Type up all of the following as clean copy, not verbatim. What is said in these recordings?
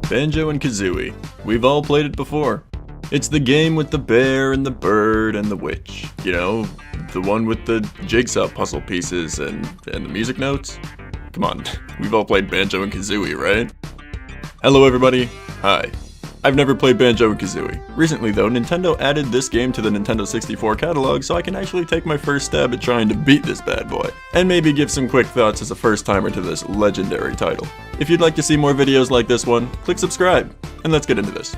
Banjo-Kazooie. We've all played it before. It's the game with the bear and the bird and the witch. You know, the one with the jigsaw puzzle pieces and the music notes. Come on, we've all played Banjo-Kazooie, right? Hello everybody, hi. I've never played Banjo-Kazooie. Recently though, Nintendo added this game to the Nintendo 64 catalog so I can actually take my first stab at trying to beat this bad boy. And maybe give some quick thoughts as a first timer to this legendary title. If you'd like to see more videos like this one, click subscribe, and let's get into this.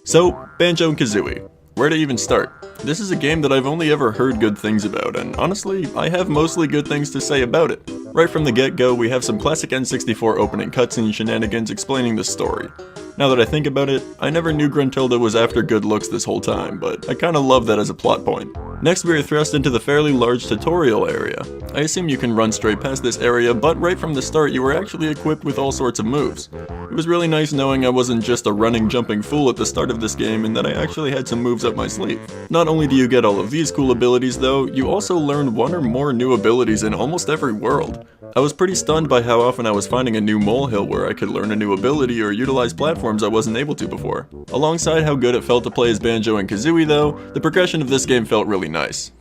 So, Banjo-Kazooie. Where to even start? This is a game that I've only ever heard good things about, and honestly, I have mostly good things to say about it. Right from the get-go, we have some classic N64 opening cutscene shenanigans explaining the story. Now that I think about it, I never knew Gruntilda was after good looks this whole time, but I kinda love that as a plot point. Next we are thrust into the fairly large tutorial area. I assume you can run straight past this area, but right from the start you were actually equipped with all sorts of moves. It was really nice knowing I wasn't just a running, jumping fool at the start of this game and that I actually had some moves up my sleeve. Not only do you get all of these cool abilities though, you also learn one or more new abilities in almost every world. I was pretty stunned by how often I was finding a new molehill where I could learn a new ability or utilize platforms I wasn't able to before. Alongside how good it felt to play as Banjo-Kazooie though, the progression of this game felt really nice.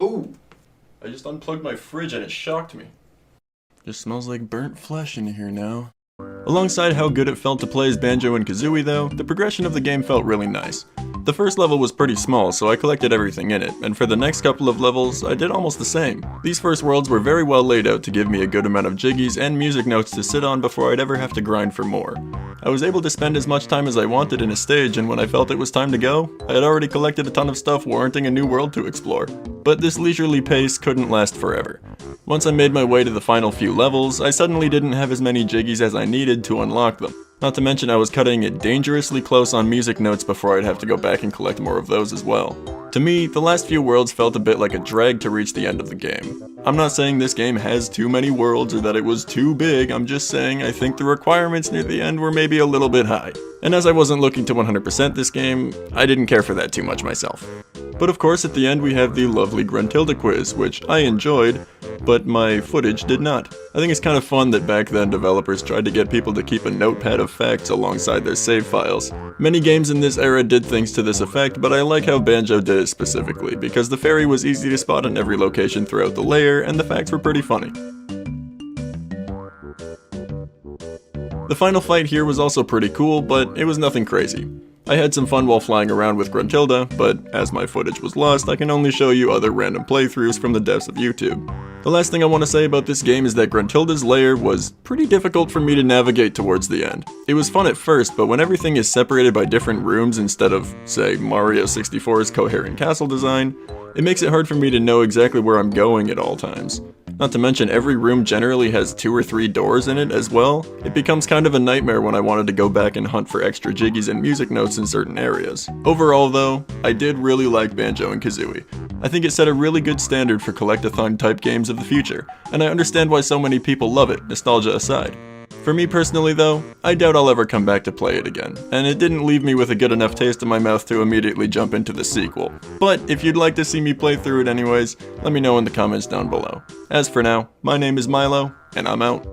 Ooh! I just unplugged my fridge and it shocked me. Just smells like burnt flesh in here now. Alongside how good it felt to play as Banjo-Kazooie though, the progression of the game felt really nice. The first level was pretty small, so I collected everything in it, and for the next couple of levels, I did almost the same. These first worlds were very well laid out to give me a good amount of jiggies and music notes to sit on before I'd ever have to grind for more. I was able to spend as much time as I wanted in a stage, and when I felt it was time to go, I had already collected a ton of stuff warranting a new world to explore. But this leisurely pace couldn't last forever. Once I made my way to the final few levels, I suddenly didn't have as many jiggies as I needed to unlock them. Not to mention I was cutting it dangerously close on music notes before I'd have to go back and collect more of those as well. To me, the last few worlds felt a bit like a drag to reach the end of the game. I'm not saying this game has too many worlds or that it was too big, I'm just saying I think the requirements near the end were maybe a little bit high. And as I wasn't looking to 100% this game, I didn't care for that too much myself. But of course at the end we have the lovely Gruntilda quiz, which I enjoyed, but my footage did not. I think it's kind of fun that back then developers tried to get people to keep a notepad of facts alongside their save files. Many games in this era did things to this effect, but I like how Banjo did it specifically, because the fairy was easy to spot in every location throughout the layer, and the facts were pretty funny. The final fight here was also pretty cool, but it was nothing crazy. I had some fun while flying around with Gruntilda, but as my footage was lost, I can only show you other random playthroughs from the depths of YouTube. The last thing I want to say about this game is that Gruntilda's lair was pretty difficult for me to navigate towards the end. It was fun at first, but when everything is separated by different rooms instead of, say, Mario 64's coherent castle design, it makes it hard for me to know exactly where I'm going at all times. Not to mention every room generally has 2 or 3 doors in it as well. It becomes kind of a nightmare when I wanted to go back and hunt for extra jiggies and music notes in certain areas. Overall though, I did really like Banjo-Kazooie. I think it set a really good standard for collect-a-thon type games of the future, and I understand why so many people love it, nostalgia aside. For me personally though, I doubt I'll ever come back to play it again, and it didn't leave me with a good enough taste in my mouth to immediately jump into the sequel. But if you'd like to see me play through it anyways, let me know in the comments down below. As for now, my name is Myloe, and I'm out.